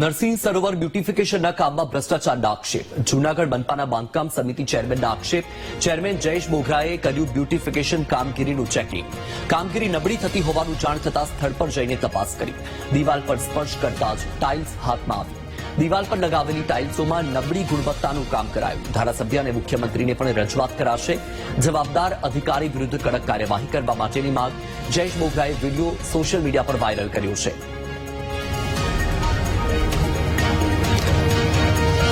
નરસિંહ સરોવર બ્યુટિફિકેશનના કામમાં ભ્રષ્ટાચારના આક્ષેપ. જૂનાગઢ મનપાના બાંધકામ સમિતિ ચેરમેનના આક્ષેપ. ચેરમેન જયેશ બોઘરાએ કર્યું બ્યુટિફિકેશન કામગીરીનું ચેકિંગ. કામગીરી નબળી થતી હોવાનું જાણ થતાં સ્થળ પર જઈને તપાસ કરી. દિવાલ પર સ્પર્શ કરતા જ ટાઇલ્સ હાથમાં આવી. દિવાલ પર લગાવેલી ટાઇલ્સોમાં નબળી ગુણવત્તાનું કામ કરાયું. ધારાસભ્ય અને મુખ્યમંત્રીને પણ રજૂઆત કરાશે. જવાબદાર અધિકારી વિરુદ્ધ કડક કાર્યવાહી કરવા માટેની માંગ. જયેશ બોઘરાએ વિડીયો સોશિયલ મીડિયા પર વાયરલ કર્યો છે.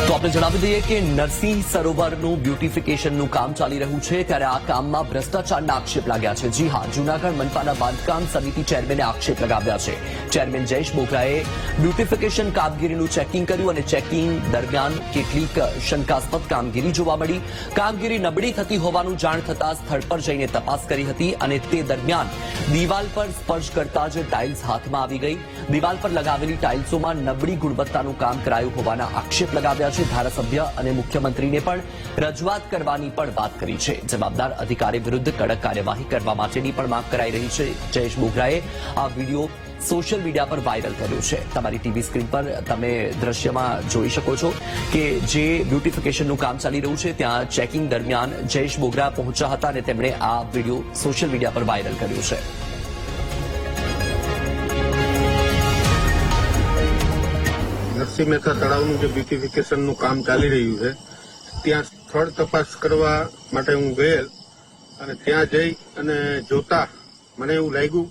તો આપણે જણાવી દઈએ કે નરસિંહ સરોવરનું બ્યુટિફિકેશનનું કામ ચાલી રહ્યું છે, ત્યારે આ કામમાં ભ્રષ્ટાચારના આક્ષેપ લાગ્યા છે. જી હા, જૂનાગઢ મનપાના બાંધકામ સમિતિ ચેરમેને આક્ષેપ લગાવ્યા છે. ચેરમેન જયેશ બોઘરાએ બ્યુટિફિકેશન કામગીરીનું ચેકિંગ કર્યું અને ચેકિંગ દરમિયાન કેટલીક શંકાસ્પદ કામગીરી જોવા મળી. કામગીરી નબળી થતી હોવાનું જાણ થતાં સ્થળ પર જઈને તપાસ કરી હતી અને તે દરમિયાન દિવાલ પર સ્પર્શ કરતા જ ટાઇલ્સ હાથમાં આવી ગઈ. દિવાલ પર લગાવેલી ટાઇલ્સોમાં નબળી ગુણવત્તાનું કામ કરાયું હોવાના આક્ષેપ લગાવ્યા છે. ધારાસભ્ય અને મુખ્યમંત્રીને પણ રજૂઆત કરવાની પણ વાત કરી છે. જવાબદાર અધિકારી વિરુદ્ધ કડક કાર્યવાહી કરવા માટેની પણ માંગ કરાઈ રહી છે. જયેશ બોઘરાએ આ વિડીયો સોશિયલ મીડિયા પર વાયરલ કર્યો છે. તમારી ટીવી સ્ક્રીન પર તમે દ્રશ્યમાં જોઈ શકો છો કે જે બ્યુટિફિકેશનનું કામ ચાલી રહ્યું છે ત્યાં ચેકિંગ દરમિયાન જયેશ બોઘરા પહોંચ્યા હતા અને તેમણે આ વિડીયો સોશિયલ મીડિયા પર વાયરલ કર્યો છે. નરસિંહ મહેતા તળાવનું જે બ્યુટિફિકેશનનું કામ ચાલી રહ્યું છે ત્યાં સ્થળ તપાસ કરવા માટે હું ગયેલ અને ત્યાં જઈ અને જોતા મને એવું લાગ્યું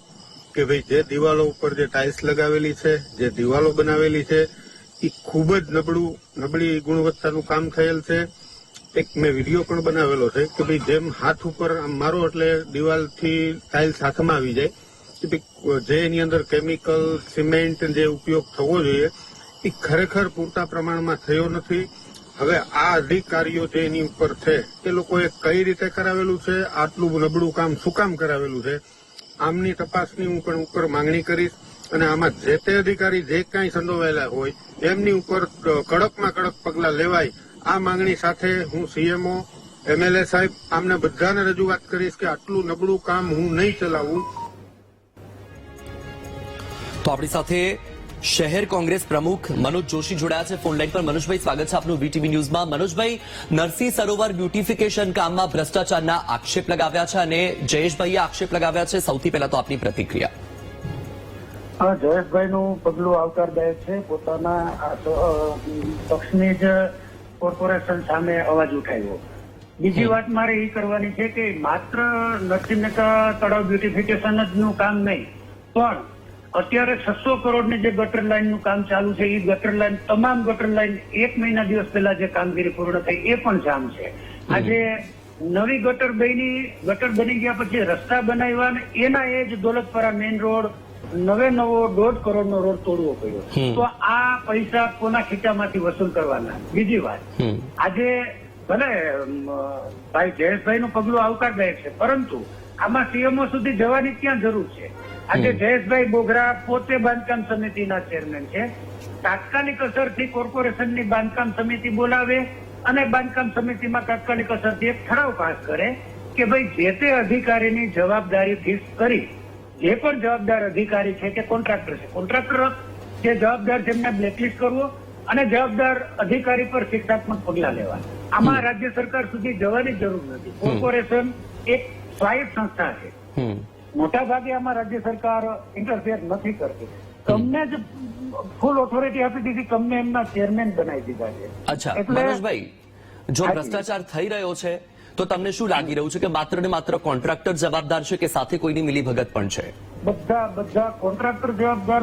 કે ભાઈ જે દિવાલો ઉપર જે ટાઇલ્સ લગાવેલી છે, જે દિવાલો બનાવેલી છે એ ખૂબ જ નબળી ગુણવત્તાનું કામ થયેલ છે. એક મેં વિડીયો પણ બનાવેલો છે કે ભાઈ જેમ હાથ ઉપર આમ મારો એટલે દિવાલથી ટાઇલ્સ હાથમાં આવી જાય કે ભાઈ જે એની અંદર કેમિકલ સિમેન્ટ જે ઉપયોગ થવો જોઈએ એ ખરેખર પૂરતા પ્રમાણમાં થયો નથી. હવે આ અધિકારીઓ જે એની ઉપર છે એ લોકોએ કઈ રીતે કરાવેલું છે, આટલું નબળું કામ શું કામ કરાવેલું છે, આમની તપાસની હું પણ ઉપર માંગણી કરીશ અને આમાં જે તે અધિકારી જે કાંઈ સંડોવાયેલા હોય એમની ઉપર કડકમાં કડક પગલાં લેવાય. આ માંગણી સાથે હું સીએમઓ, એમએલએ સાહેબ આમને બધાને રજૂઆત કરીશ કે આટલું નબળું કામ હું નહીં ચલાવું. તો આપણી સાથે શહેર કોંગ્રેસ પ્રમુખ મનોજ જોશી જોડાયા છે ફોનલાઈન પર. મનોજભાઈ, સ્વાગત છે આપનું વીટીવી ન્યૂઝમાં. મનોજભાઈ, નરસિંહ સરોવર બ્યુટિફિકેશન કામમાં ભ્રષ્ટાચારના આક્ષેપ લગાવ્યા છે અને જયેશભાઈએ આક્ષેપ લગાવ્યા છે. સૌથી પહેલા તો આપની પ્રતિક્રિયા. જયેશભાઈનું પગલું આવકારદાયક છે. પોતાના પક્ષની જ કોર્પોરેશન સામે અવાજ ઉઠાવ્યો. બીજી વાત મારે એ કરવાની છે કે માત્ર નરસિંહ મહેતા તળાવ બ્યુટિફિકેશન જ નું કામ નહીં, પણ અત્યારે 600 કરોડની જે ગટર લાઈનનું કામ ચાલુ છે એ ગટર લાઈન, તમામ ગટર લાઈન 1 મહિના દિવસ પહેલા જે કામગીરી પૂર્ણ થઈ એ પણ જામ છે. આજે નવી ગટર બની ગયા પછી રસ્તા બનાવ્યા ને એના એ જ દોલતપરા મેઇન રોડ નવો 1.5 કરોડનો રોડ તોડવો પડ્યો. તો આ પૈસા કોના ખીચામાંથી વસૂલ કરવાના? બીજી વાત, આજે ભલે ભાઈ જયેશભાઈનું પગલું આવકારદાયક છે, પરંતુ આમાં સીએમઓ સુધી જવાની ક્યાં જરૂર છે? આજે જયેશભાઈ બોઘરા પોતે બાંધકામ સમિતિના ચેરમેન છે. તાત્કાલિક અસરથી કોર્પોરેશનની બાંધકામ સમિતિ બોલાવે અને બાંધકામ સમિતિમાં તાત્કાલિક અસરથી એક ઠરાવ પાસ કરે કે ભાઈ જે તે અધિકારીની જવાબદારી ફિક્સ કરી, જે પણ જવાબદાર અધિકારી છે કે કોન્ટ્રાક્ટર છે, કોન્ટ્રાક્ટર જે જવાબદાર છે એમને બ્લેકલિસ્ટ કરવો અને જવાબદાર અધિકારી પર શિક્ષાત્મક પગલા લેવા. આમાં રાજ્ય સરકાર સુધી જવાની જરૂર નથી. કોર્પોરેશન એક સ્વાયત્ત સંસ્થા છે. મોટા ભાગે આમાં રાજ્ય સરકાર ઇન્ટરફેર નથી કરતી. તમને જ ફૂલ ઓથોરિટી આપી દીધી, તમને એમના ચેરમેન બનાવી દીધા છે. અચ્છા મનોજભાઈ, જો ભ્રષ્ટાચાર થઈ રહ્યો છે તો તમને શું લાગી રહ્યું છે કે માત્ર ને માત્ર કોન્ટ્રાક્ટર જવાબદાર છે કે સાથે કોઈની મિલીભગત પણ છે? બધા કોન્ટ્રાક્ટર જવાબદાર.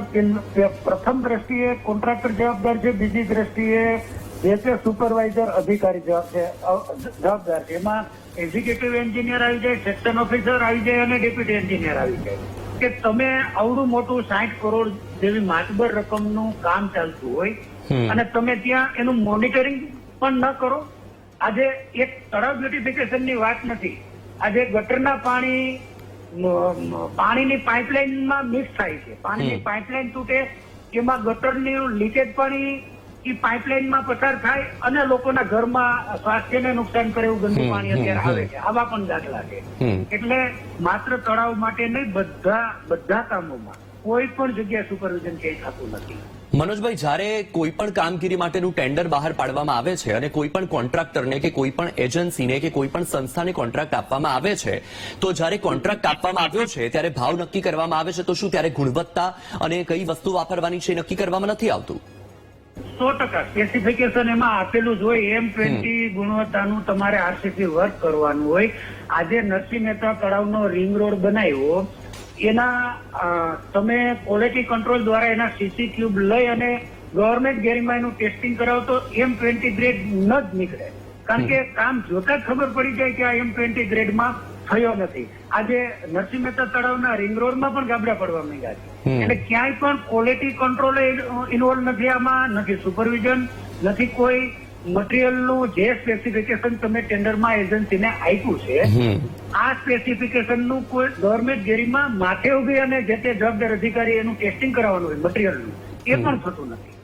પ્રથમ દ્રષ્ટિએ કોન્ટ્રાક્ટર જવાબદાર છે, બીજી દ્રષ્ટિએ જે તે સુપરવાઇઝર અધિકારી જવાબદાર છે. એમાં એક્ઝિક્યુટિવ એન્જિનિયર આવી જાય, સેક્શન ઓફિસર આવી જાય અને ડેપ્યુટી એન્જિનિયર આવી જાય. કે તમે આવડું મોટું 60 કરોડ જેવી માતબર રકમનું કામ ચાલતું હોય અને તમે ત્યાં એનું મોનિટરિંગ પણ ન કરો. આજે એક તળાવ બ્યુટિફિકેશનની વાત નથી, આજે ગટરના પાણીની પાઇપલાઇનમાં મિક્સ થાય છે. પાણીની પાઇપલાઇન તૂટે, એમાં ગટરનું લીકેજ પાણી એ પાઇપલાઇનમાં પસાર થાય અને લોકોના ઘરમાં સ્વાસ્થ્યને નુકસાન કરે એવું ગંદુ પાણી અત્યારે આવે છે. આવા પણ દાખલા છે. એટલે માત્ર તળાવ માટે નહીં, બધા કામોમાં કોઈ પણ જગ્યાએ સુપરવિઝન ક્યાંય થતું નથી. મનોજભાઈ, જ્યારે કોઈ પણ કામગીરી માટેનું ટેન્ડર બહાર પાડવામાં આવે છે અને કોઈ પણ કોન્ટ્રાક્ટરને કે કોઈ પણ એજન્સીને કે કોઈ પણ સંસ્થાને કોન્ટ્રાક્ટ આપવામાં આવે છે, તો જ્યારે કોન્ટ્રાક્ટ આપવામાં આવ્યો છે ત્યારે ભાવ નક્કી કરવામાં આવે છે, તો શું ત્યારે ગુણવત્તા અને કઈ વસ્તુ વાપરવાની છે એ નક્કી કરવામાં નથી આવતું? 100% સ્પેસિફિકેશન એમાં આપેલું જ હોય. M20 ગુણવત્તાનું તમારે આરસીસી વર્ક કરવાનું હોય. આજે નરસિંહ મહેતા તળાવનો રિંગ રોડ બનાવ્યો, એના તમે ક્વોલિટી કંટ્રોલ દ્વારા એના સીસી ક્યુબ લઈ અને ગવર્મેન્ટ ગેરીમાં એનું ટેસ્ટિંગ કરાવો તો M20 ગ્રેડ ન જ નીકળે. કારણ કે કામ જોતા જ ખબર પડી જાય કે આ M20 ગ્રેડમાં થયો નથી. આજે નરસિંહ મહેતા તળાવના રિંગ રોડમાં પણ ગાબડા પડવા માંડ્યા છે. એટલે ક્યાંય પણ ક્વોલિટી કંટ્રોલ ઇન્વોલ્વ નથી આમાં, નથી સુપરવિઝન, નથી કોઈ મટીરિયલનું જે સ્પેસિફિકેશન તમે ટેન્ડરમાં એજન્સીને આપ્યું છે, આ સ્પેસિફિકેશનનું કોઈ ગવર્મેન્ટ ગેરીમાં માથે ઉભી અને જે તે જવાબદાર અધિકારી એનું ટેસ્ટિંગ કરાવવાનું હોય મટીરિયલનું, એ પણ થતું નથી.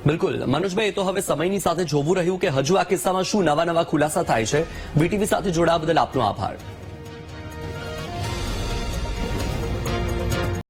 બિલકુલ મનોજભાઈ, એ તો હવે સમયની સાથે જોવું રહ્યું કે હજુ આ કિસ્સામાં શું નવા ખુલાસા થાય છે. વીટીવી સાથે જોડાવા બદલ આપનો આભાર.